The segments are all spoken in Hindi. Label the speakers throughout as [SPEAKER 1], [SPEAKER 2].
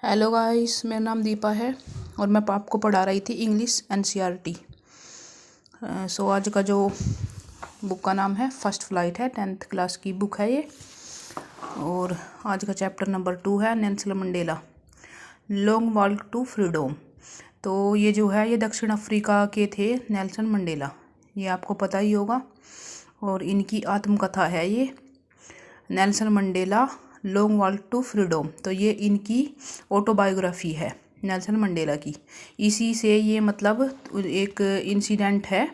[SPEAKER 1] हेलो गाइस, मेरा नाम दीपा है और मैं आपको पढ़ा रही थी इंग्लिश एनसीईआरटी। सो आज का जो बुक का नाम है फर्स्ट फ्लाइट है, 10th क्लास की बुक है ये। और आज का चैप्टर नंबर 2 है Nelson Mandela, long walk to freedom. तो ये जो है ये दक्षिण अफ्रीका के थे नेल्सन मंडेला, ये आपको पता ही होगा। और इनकी आत्मकथा है ये, Nelson Mandela long walk to freedom. तो ये इनकी ऑटोबायोग्राफी है नेल्सन मंडेला की। इसी से ये मतलब एक इंसिडेंट है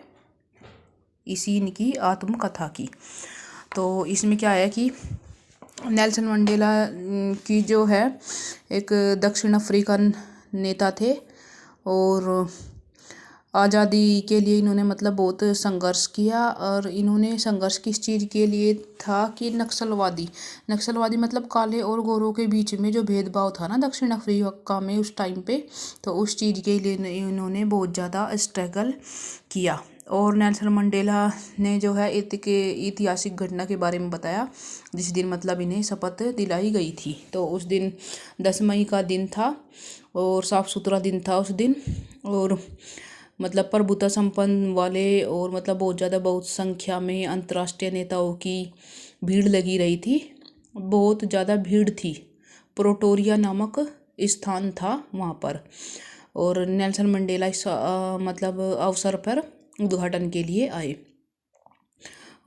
[SPEAKER 1] इसी इनकी आत्मकथा की। तो इसमें क्या है कि नेल्सन मंडेला की जो है एक दक्षिण अफ्रीकन नेता थे और आज़ादी के लिए इन्होंने मतलब बहुत संघर्ष किया। और इन्होंने संघर्ष किस चीज़ के लिए था कि नक्सलवादी मतलब काले और गोरों के बीच में जो भेदभाव था ना दक्षिण अफ्रीका में उस टाइम पे, तो उस चीज़ के लिए इन्होंने बहुत ज़्यादा स्ट्रगल किया। और नेल्सन मंडेला ने जो है ऐतिहासिक घटना के बारे में बताया जिस दिन मतलब इन्हें शपथ दिलाई गई थी। तो उस दिन 10 मई का दिन था और साफ़ सुथरा दिन था उस दिन। और मतलब प्रभुता संपन्न वाले और मतलब बहुत संख्या में अंतर्राष्ट्रीय नेताओं की भीड़ लगी रही थी, बहुत ज़्यादा भीड़ थी। प्रोटोरिया नामक स्थान था वहाँ पर। और नेल्सन मंडेला इस मतलब अवसर पर उद्घाटन के लिए आए।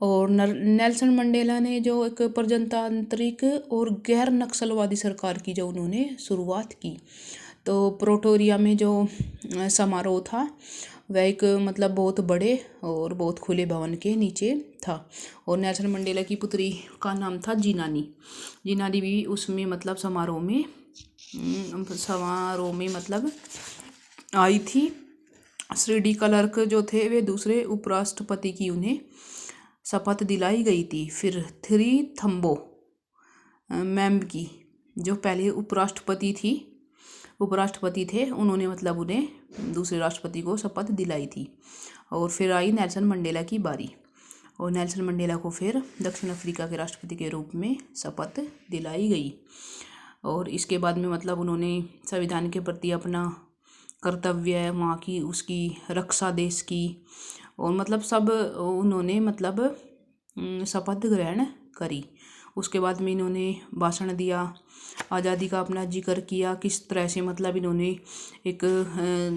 [SPEAKER 1] और नेल्सन मंडेला ने जो एक प्रजातांत्रिक और गैर नक्सलवादी सरकार की जो उन्होंने शुरुआत की, तो प्रोटोरिया में जो समारोह था वह एक मतलब बहुत बड़े और बहुत खुले भवन के नीचे था। और नेल्सन मंडेला की पुत्री का नाम था जिनानी भी उसमें मतलब समारोह में मतलब आई थी। श्री डी क्लर्क जो थे वे दूसरे उपराष्ट्रपति की उन्हें शपथ दिलाई गई थी। फिर थ्री थम्बो मैम की जो पहले उपराष्ट्रपति थे उन्होंने मतलब उन्हें दूसरे राष्ट्रपति को शपथ दिलाई थी। और फिर आई नेल्सन मंडेला की बारी और नेल्सन मंडेला को फिर दक्षिण अफ्रीका के राष्ट्रपति के रूप में शपथ दिलाई गई। और इसके बाद में मतलब उन्होंने संविधान के प्रति अपना कर्तव्य, वहाँ की उसकी रक्षा, देश की, और मतलब सब उन्होंने मतलब शपथ ग्रहण करी। उसके बाद में इन्होंने भाषण दिया, आज़ादी का अपना जिक्र किया, किस तरह से मतलब इन्होंने एक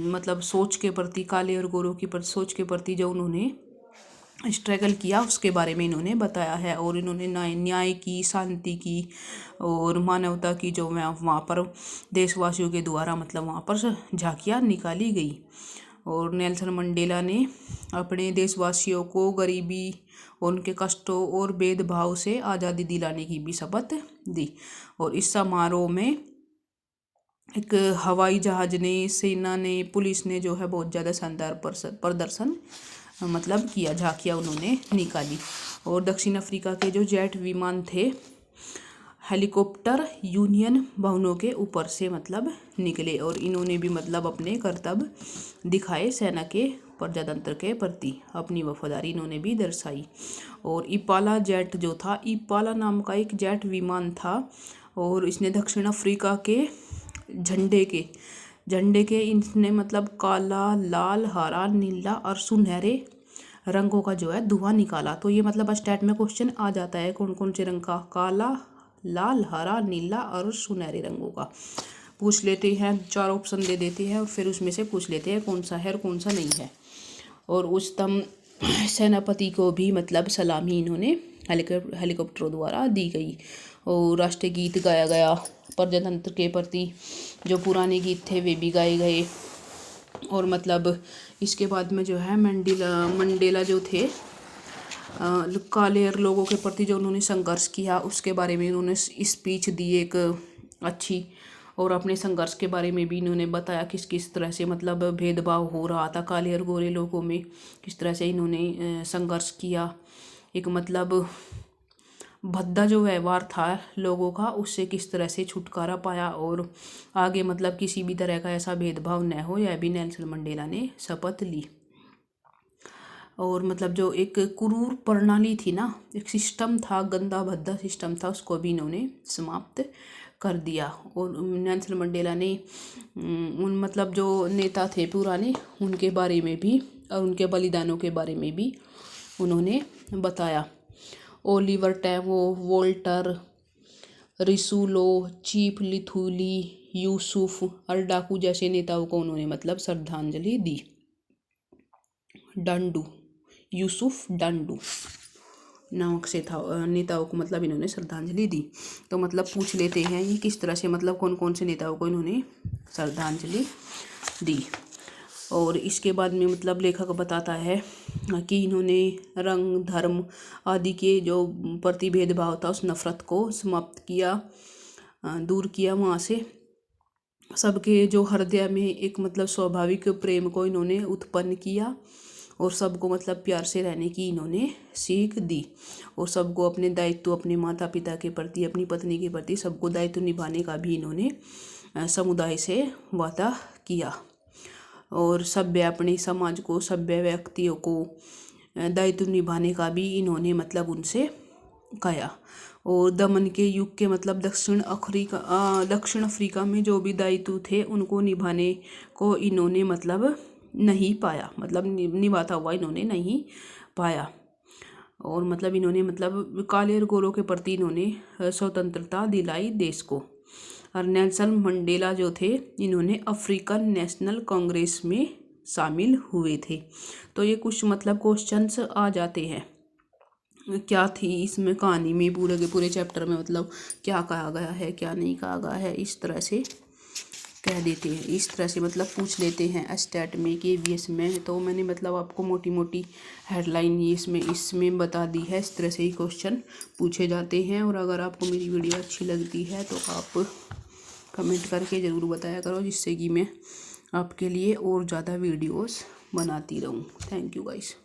[SPEAKER 1] मतलब सोच के प्रति, काले और गोरों की सोच के प्रति जो उन्होंने स्ट्रगल किया उसके बारे में इन्होंने बताया है। और इन्होंने न्याय की, शांति की और मानवता की जो वहाँ पर देशवासियों के द्वारा मतलब वहाँ पर झांकियाँ निकाली गई। और नेल्सन मंडेला ने अपने देशवासियों को गरीबी, उनके कष्टों और भेदभाव से आज़ादी दिलाने की भी शपथ दी। और इस समारोह में एक हवाई जहाज ने, सेना ने, पुलिस ने जो है बहुत ज़्यादा शानदार प्रदर्शन मतलब किया, झांकियाँ उन्होंने निकाली। और दक्षिण अफ्रीका के जो जेट विमान थे, हेलीकॉप्टर यूनियन भवनों के ऊपर से मतलब निकले और इन्होंने भी मतलब अपने कर्तव्य दिखाए, सेना के प्रजातंत्र के प्रति अपनी वफादारी इन्होंने भी दर्शाई। और इपाला जेट जो था, इपाला नाम का एक जेट विमान था और इसने दक्षिण अफ्रीका के झंडे के इसने मतलब काला, लाल, हरा, नीला और सुनहरे रंगों का जो है धुआं निकाला। तो ये मतलब स्टेट में क्वेश्चन आ जाता है कौन कौन से रंग का, काला, लाल, हरा, नीला और सुनहरे रंगों का पूछ लेते हैं। 4 ऑप्शन दे देते हैं और फिर उसमें से पूछ लेते हैं कौन सा है और कौन सा नहीं है। और उच्चतम सेनापति को भी मतलब सलामी इन्होंने हेलीकॉप्टरों द्वारा दी गई। और राष्ट्रीय गीत गाया गया, प्रजातंत्र के प्रति जो पुराने गीत थे वे भी गाए गए। और मतलब इसके बाद में जो है मंडेला जो थे काले लोगों के प्रति जो उन्होंने संघर्ष किया उसके बारे में उन्होंने स्पीच दी एक अच्छी। और अपने संघर्ष के बारे में भी इन्होंने बताया किस किस तरह से मतलब भेदभाव हो रहा था काले और गोरे लोगों में, किस तरह से इन्होंने संघर्ष किया। एक मतलब भद्दा जो व्यवहार था लोगों का उससे किस तरह से छुटकारा पाया और आगे मतलब किसी भी तरह का ऐसा भेदभाव न हो, यह भी नेल्सन मंडेला ने शपथ ली। और मतलब जो एक क्रूर प्रणाली थी ना, एक सिस्टम था, गंदा भद्दा सिस्टम था, उसको भी इन्होंने समाप्त कर दिया। और नेल्सन मंडेला ने उन मतलब जो नेता थे पुराने उनके बारे में भी और उनके बलिदानों के बारे में भी उन्होंने बताया। ओलिवर टैवो, वोल्टर, रिसुलो, चीफ लिथुली, यूसुफ और डाकू जैसे नेताओं को उन्होंने मतलब श्रद्धांजलि दी। डांडू, यूसुफ डांडू नामक से था नेताओं को मतलब इन्होंने श्रद्धांजलि दी। तो मतलब पूछ लेते हैं ये किस तरह से मतलब कौन कौन से नेताओं को इन्होंने श्रद्धांजलि दी। और इसके बाद में मतलब लेखक बताता है कि इन्होंने रंग, धर्म आदि के जो प्रति भेदभाव था उस नफ़रत को समाप्त किया, दूर किया वहाँ से। सबके जो हृदय में एक मतलब स्वाभाविक प्रेम को इन्होंने उत्पन्न किया और सबको मतलब प्यार से रहने की इन्होंने सीख दी। और सबको अपने दायित्व, अपने माता पिता के प्रति, अपनी पत्नी के प्रति सबको दायित्व निभाने का भी इन्होंने समुदाय से वादा किया। और सभ्य अपने समाज को, सभ्य व्यक्तियों को दायित्व निभाने का भी इन्होंने मतलब उनसे कहा। और दमन के युग के मतलब दक्षिण अफ्रीका में जो भी दायित्व थे उनको निभाने को इन्होंने मतलब नहीं पाया, मतलब निभाता हुआ इन्होंने नहीं पाया। और मतलब इन्होंने मतलब काले और गोरों के प्रति इन्होंने स्वतंत्रता दिलाई देश को। और नेल्सन मंडेला जो थे इन्होंने अफ्रीकन नेशनल कांग्रेस में शामिल हुए थे। तो ये कुछ मतलब क्वेश्चंस आ जाते हैं क्या थी इसमें कहानी में, पूरे के पूरे चैप्टर में मतलब क्या कहा गया है, क्या नहीं कहा गया है, इस तरह से कह देते हैं, इस तरह से मतलब पूछ लेते हैं स्टेट में KVS में। तो मैंने मतलब आपको मोटी मोटी हेडलाइन ये इसमें बता दी है। इस तरह से ही क्वेश्चन पूछे जाते हैं। और अगर आपको मेरी वीडियो अच्छी लगती है तो आप कमेंट करके ज़रूर बताया करो, जिससे कि मैं आपके लिए और ज़्यादा वीडियोस बनाती रहूँ। Thank you guys.